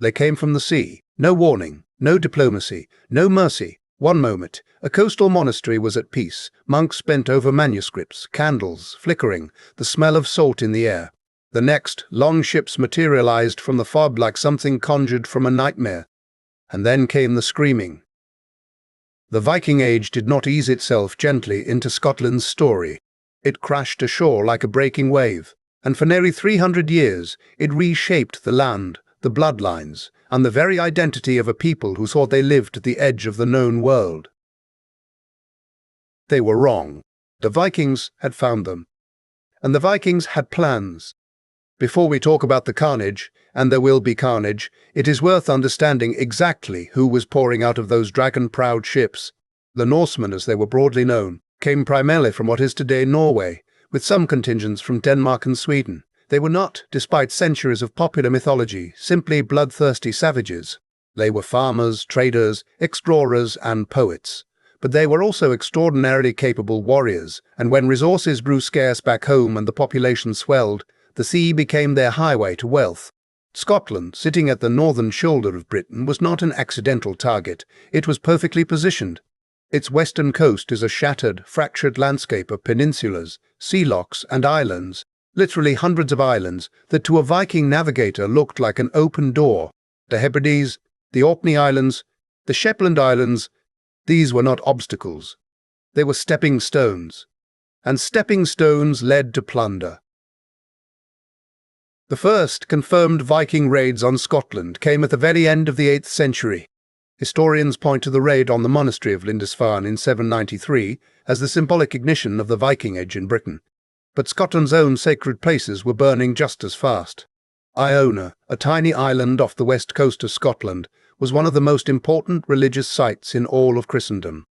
They came from the sea. No warning, no diplomacy, no mercy. One moment, a coastal monastery was at peace. Monks bent over manuscripts, candles flickering, the smell of salt in the air. The next, long ships materialized from the fog like something conjured from a nightmare. And then came the screaming. The Viking Age did not ease itself gently into Scotland's story. It crashed ashore like a breaking wave, and for nearly 300 years it reshaped the land, the bloodlines, and the very identity of a people who thought they lived at the edge of the known world. They were wrong. The Vikings had found them. And the Vikings had plans. Before we talk about the carnage, and there will be carnage, it is worth understanding exactly who was pouring out of those dragon-proud ships. The Norsemen, as they were broadly known, came primarily from what is today Norway, with some contingents from Denmark and Sweden. They were not, despite centuries of popular mythology, simply bloodthirsty savages. They were farmers, traders, explorers, and poets. But they were also extraordinarily capable warriors, and when resources grew scarce back home and the population swelled, the sea became their highway to wealth. Scotland, sitting at the northern shoulder of Britain, was not an accidental target. It was perfectly positioned. Its western coast is a shattered, fractured landscape of peninsulas, sea locks, and islands, literally hundreds of islands, that to a Viking navigator looked like an open door. The Hebrides, the Orkney Islands, the Shetland Islands, these were not obstacles. They were stepping stones. And stepping stones led to plunder. The first confirmed Viking raids on Scotland came at the very end of the 8th century. Historians point to the raid on the monastery of Lindisfarne in 793 as the symbolic ignition of the Viking Age in Britain. But Scotland's own sacred places were burning just as fast. Iona, a tiny island off the west coast of Scotland, was one of the most important religious sites in all of Christendom.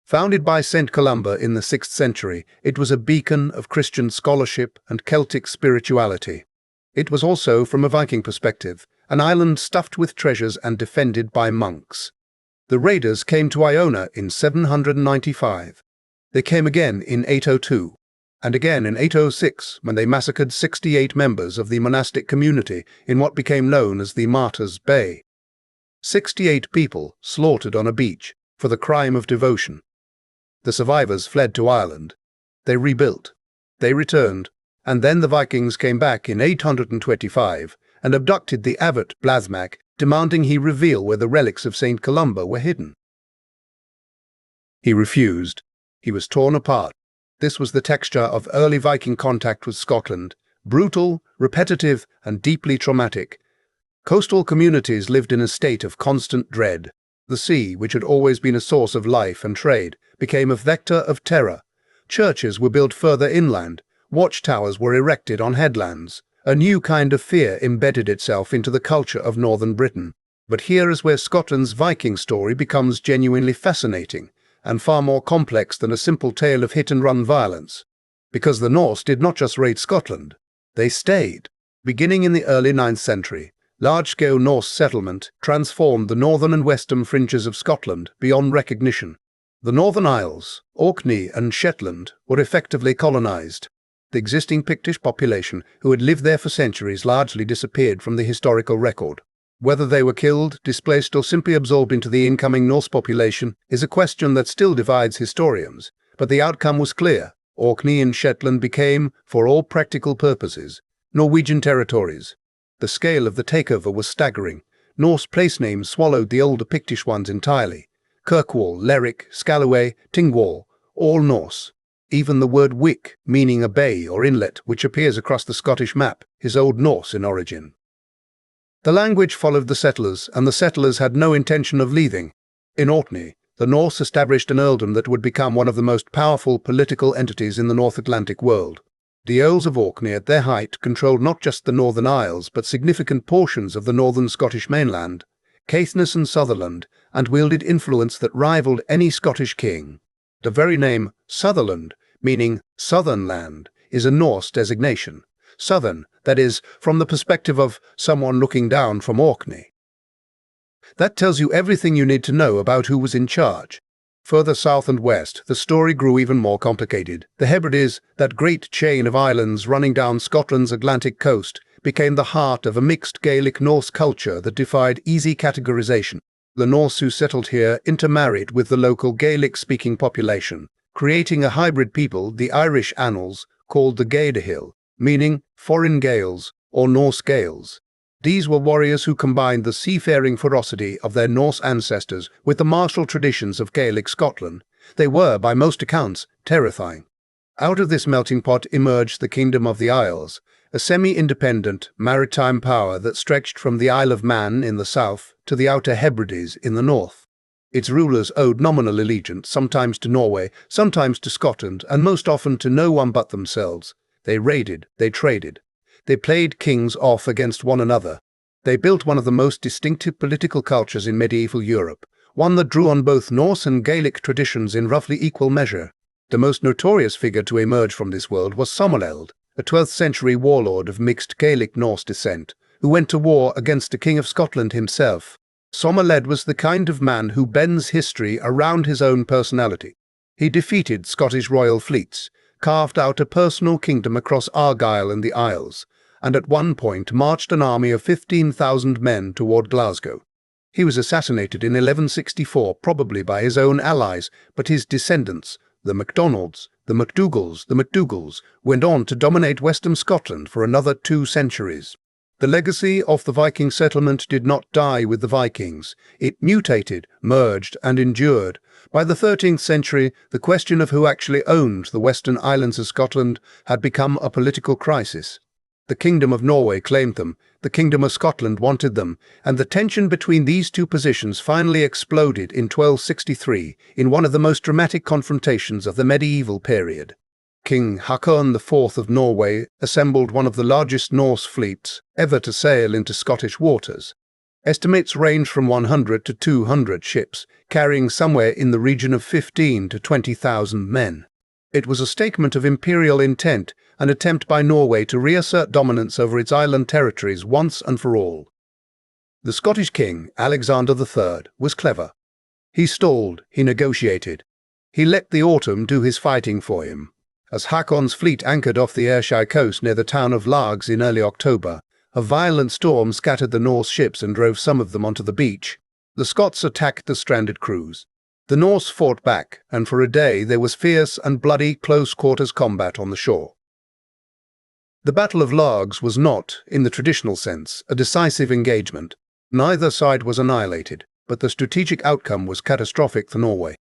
Founded by St. Columba in the 6th century, it was a beacon of Christian scholarship and Celtic spirituality. It was also, from a Viking perspective, an island stuffed with treasures and defended by monks. The raiders came to Iona in 795. They came again in 802, and again in 806 when they massacred 68 members of the monastic community in what became known as the Martyrs Bay. 68 people slaughtered on a beach for the crime of devotion. The survivors fled to Ireland. They rebuilt. They returned. And then the Vikings came back in 825 and abducted the Abbot Blathmac, demanding he reveal where the relics of St. Columba were hidden. He refused. He was torn apart. This was the texture of early Viking contact with Scotland, brutal, repetitive, and deeply traumatic. Coastal communities lived in a state of constant dread. The sea, which had always been a source of life and trade, became a vector of terror. Churches were built further inland. Watchtowers were erected on headlands. A new kind of fear embedded itself into the culture of northern Britain. But here is where Scotland's Viking story becomes genuinely fascinating, and far more complex than a simple tale of hit-and-run violence. Because the Norse did not just raid Scotland, they stayed. Beginning in the early 9th century, large-scale Norse settlement transformed the northern and western fringes of Scotland beyond recognition. The Northern Isles, Orkney and Shetland, were effectively colonised. The existing Pictish population, who had lived there for centuries, largely disappeared from the historical record. Whether they were killed, displaced, or simply absorbed into the incoming Norse population is a question that still divides historians, but the outcome was clear. Orkney and Shetland became, for all practical purposes, Norwegian territories. The scale of the takeover was staggering. Norse place names swallowed the older Pictish ones entirely. Kirkwall, Lerwick, Scalloway, Tingwall, all Norse. Even the word wick, meaning a bay or inlet, which appears across the Scottish map, is Old Norse in origin. The language followed the settlers, and the settlers had no intention of leaving. In Orkney, the Norse established an earldom that would become one of the most powerful political entities in the North Atlantic world. The Earls of Orkney at their height controlled not just the Northern Isles, but significant portions of the northern Scottish mainland, Caithness and Sutherland, and wielded influence that rivaled any Scottish king. The very name Sutherland, meaning southern land, is a Norse designation. Southern, that is, from the perspective of someone looking down from Orkney. That tells you everything you need to know about who was in charge. Further south and west, the story grew even more complicated. The Hebrides, that great chain of islands running down Scotland's Atlantic coast, became the heart of a mixed Gaelic-Norse culture that defied easy categorization. The Norse who settled here intermarried with the local Gaelic-speaking population, creating a hybrid people the Irish annals called the Gáidheil, meaning foreign Gaels or Norse Gaels. These were warriors who combined the seafaring ferocity of their Norse ancestors with the martial traditions of Gaelic Scotland. They were, by most accounts, terrifying. Out of this melting pot emerged the Kingdom of the Isles, a semi-independent maritime power that stretched from the Isle of Man in the south to the outer Hebrides in the north. Its rulers owed nominal allegiance sometimes to Norway, sometimes to Scotland, and most often to no one but themselves. They raided, they traded. They played kings off against one another. They built one of the most distinctive political cultures in medieval Europe, one that drew on both Norse and Gaelic traditions in roughly equal measure. The most notorious figure to emerge from this world was Somerled, a 12th century warlord of mixed Gaelic-Norse descent, who went to war against the King of Scotland himself. Somerled was the kind of man who bends history around his own personality. He defeated Scottish royal fleets, carved out a personal kingdom across Argyll and the Isles, and at one point marched an army of 15,000 men toward Glasgow. He was assassinated in 1164, probably by his own allies, but his descendants, the MacDonalds, the MacDougals, went on to dominate western Scotland for another 2 centuries. The legacy of the Viking settlement did not die with the Vikings. It mutated, merged, and endured. By the 13th century, the question of who actually owned the western islands of Scotland had become a political crisis. The Kingdom of Norway claimed them, the Kingdom of Scotland wanted them, and the tension between these two positions finally exploded in 1263 in one of the most dramatic confrontations of the medieval period. King Haakon IV of Norway assembled one of the largest Norse fleets ever to sail into Scottish waters. Estimates range from 100 to 200 ships, carrying somewhere in the region of 15 to 20,000 men. It was a statement of imperial intent, an attempt by Norway to reassert dominance over its island territories once and for all. The Scottish king, Alexander III, was clever. He stalled, he negotiated. He let the autumn do his fighting for him. As Haakon's fleet anchored off the Ayrshire coast near the town of Largs in early October, a violent storm scattered the Norse ships and drove some of them onto the beach. The Scots attacked the stranded crews. The Norse fought back, and for a day there was fierce and bloody close-quarters combat on the shore. The Battle of Largs was not, in the traditional sense, a decisive engagement. Neither side was annihilated, but the strategic outcome was catastrophic for Norway.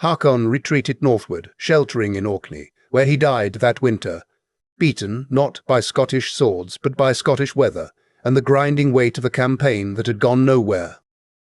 Haakon retreated northward, sheltering in Orkney, where he died that winter, beaten not by Scottish swords but by Scottish weather and the grinding weight of a campaign that had gone nowhere.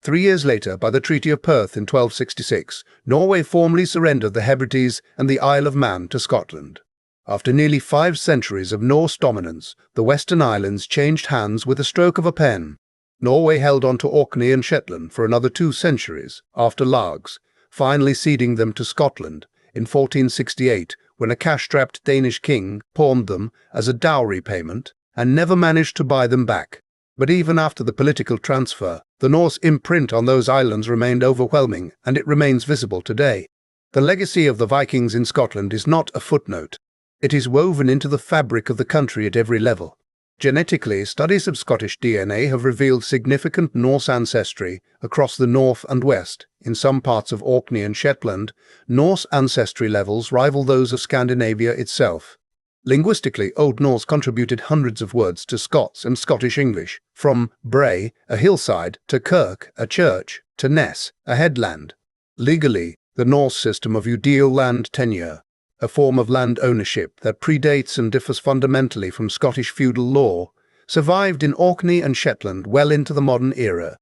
3 years later, by the Treaty of Perth in 1266, Norway formally surrendered the Hebrides and the Isle of Man to Scotland. After nearly 5 centuries of Norse dominance, the Western Islands changed hands with a stroke of a pen. Norway held on to Orkney and Shetland for another 2 centuries after Largs, finally ceding them to Scotland in 1468, when a cash-strapped Danish king pawned them as a dowry payment and never managed to buy them back. But even after the political transfer, the Norse imprint on those islands remained overwhelming, and it remains visible today. The legacy of the Vikings in Scotland is not a footnote. It is woven into the fabric of the country at every level. Genetically, studies of Scottish DNA have revealed significant Norse ancestry across the north and west. In some parts of Orkney and Shetland, Norse ancestry levels rival those of Scandinavia itself. Linguistically, Old Norse contributed hundreds of words to Scots and Scottish English, from bray, a hillside, to kirk, a church, to ness, a headland. Legally, the Norse system of udal land tenure, a form of land ownership that predates and differs fundamentally from Scottish feudal law, survived in Orkney and Shetland well into the modern era.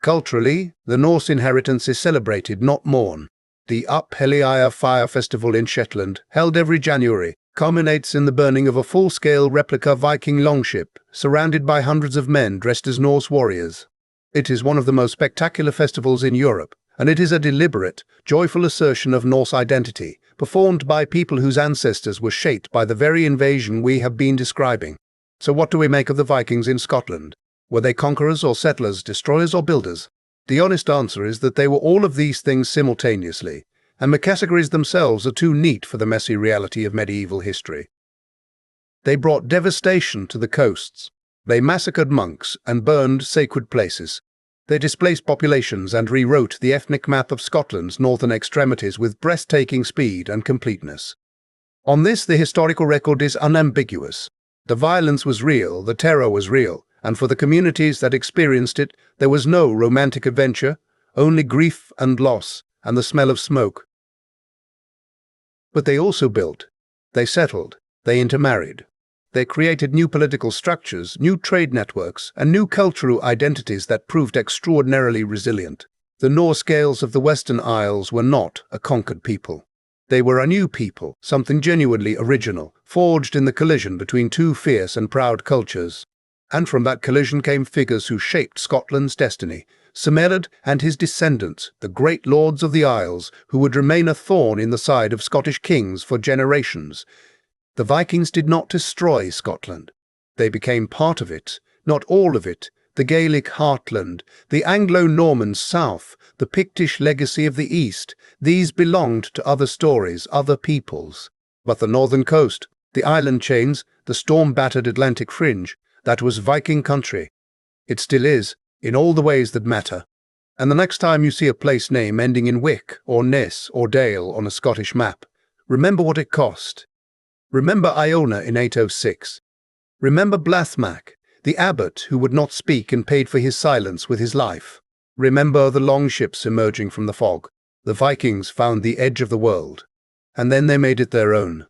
Culturally, the Norse inheritance is celebrated, not mourned. The Helly fire festival in Shetland, held every January, culminates in the burning of a full-scale replica Viking longship, surrounded by hundreds of men dressed as Norse warriors. It is one of the most spectacular festivals in Europe, and it is a deliberate, joyful assertion of Norse identity, performed by people whose ancestors were shaped by the very invasion we have been describing. So what do we make of the Vikings in Scotland? Were they conquerors or settlers, destroyers or builders? The honest answer is that they were all of these things simultaneously, and the categories themselves are too neat for the messy reality of medieval history. They brought devastation to the coasts. They massacred monks and burned sacred places. They displaced populations and rewrote the ethnic map of Scotland's northern extremities with breathtaking speed and completeness. On this, the historical record is unambiguous. The violence was real, the terror was real, and for the communities that experienced it, there was no romantic adventure, only grief and loss, and the smell of smoke. But they also built. They settled. They intermarried. They created new political structures, new trade networks, and new cultural identities that proved extraordinarily resilient. The Norse-Gaels of the Western Isles were not a conquered people. They were a new people, something genuinely original, forged in the collision between two fierce and proud cultures. And from that collision came figures who shaped Scotland's destiny. Somerled and his descendants, the great lords of the Isles, who would remain a thorn in the side of Scottish kings for generations. The Vikings did not destroy Scotland. They became part of it, not all of it. The Gaelic heartland, the Anglo-Norman south, the Pictish legacy of the east, these belonged to other stories, other peoples. But the northern coast, the island chains, the storm-battered Atlantic fringe, that was Viking country. It still is, in all the ways that matter. And the next time you see a place name ending in Wick or Ness or Dale on a Scottish map, remember what it cost. Remember Iona in 806. Remember Blathmac, the abbot who would not speak and paid for his silence with his life. Remember the longships emerging from the fog. The Vikings found the edge of the world, and then they made it their own.